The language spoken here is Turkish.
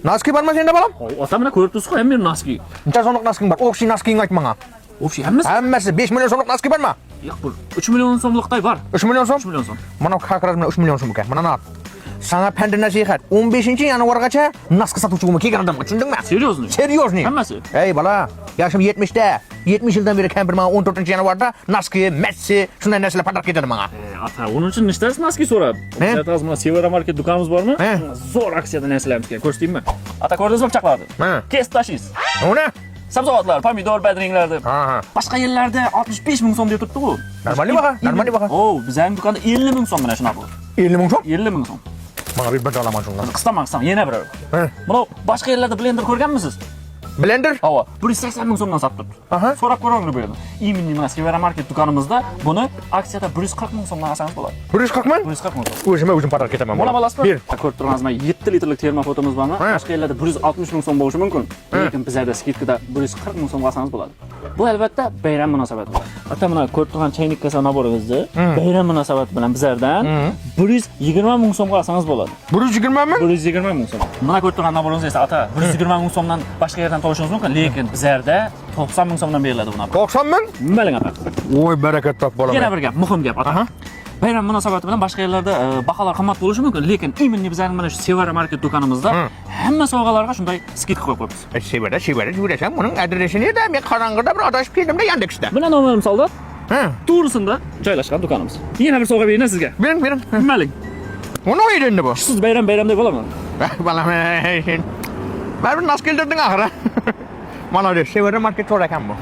Naski barma sende balam? Ota mana ko'rib tursiz-ku, ham meni naski. Necha so'mlik nasking bor? O'xshi naskingni ayt menga. O'sha hammasi? Hammasi 5 million so'mlik naski barmi? Yo'q, bu 3 million so'mlikday bor. 3 million so'm? 3 million so'm. Mana haqqirat bilan 3 million so'm ekan. Mana nat. Sana panda nasihat 15-yanvargacha naski sotuvchi bo'lma kelgan odamga, tushundingmi? Seryozni? Seryozni. Hammasi? Ey bala, yoshim 70 da. 70 yildan beri kampir menga 14-yanvarda naski, Messi shunday narsalar padar ketadi menga. Ata, uning uchun nishtasiz naski so'rab. Biz mana Sevara market do'konimiz bormi? Zo'r aksiyada narsalarimiz kerak. Ko'rsataymi? Ata, ko'rdingizmi pichoqlarni? Kesib tashlaysiz. Uni? Sabzavotlar, pomidor, badringlarni. Ha. Boshqa yerlarda 65 ming so'm deb turibdi-ku. Normali baho. Bizning do'konda 50 ming so'm mana shunaqa bu. 50 ming so'm? 50 ming so'm. Menga bir olaman shundan. Qisman, yana bir. Mana boshqa yerlarda blender ko'rganmisiz? Blender? Havo, 180 ming so'mdan sotib turibdi. So'rab ko'ring bu yerda. Imini mana Sevara market do'konimizda buni aksiyada 140 ming so'mdan olsangiz bo'ladi. 140 ming? 140 ming so'm. O'zim padar ketaman. Mana bilasizmi? Ko'rib turganingizmi? 7 litrlik terma fotomiz bormi? Boshqa yerlarda 160 ming so'm bo'lishi mumkin. Lekin bizda skidkada 140 ming so'mga olsangiz bo'ladi. Bu albatta bayram munosabati bilan. Ata mana ko'rib turgan chaynikka naborimizni bayram munosabati bilan bizlardan 120 ming so'mga olsangiz bo'ladi. 120 ming? 120 ming so'm. Mana ko'rib turgan naborimiz esa ata 120 ming so'mdan boshqa yerdan topishingiz mumkin, lekin bizlarda 90 ming so'mdan beriladi bu nabor. 90 ming? Nimaling ata? Voy barakat top bolam. Yana bir gap, muhim gap ata. Bayram munosabati bilan boshqa yerlarda baholar qimmat bo'lishi mumkin, lekin imminni bizning mana shu Sevara market do'konimizda hamma sovg'alarga shunday skidka qo'yib qo'yibmiz. Sevara yurasan, buning adresini eda men qarang'ida bir adashib keldimda Yandexda. Mana nomar misolda to'g'risida joylashgan do'konimiz. Yana bir sovg'a beraman sizga. Bering. Nimaling? Uni o'ydi endi bu. Siz bayram deb bo'laman. Balam. Baribir nas keltirding axir. Mana Sevara market to'g'ri ekan bu.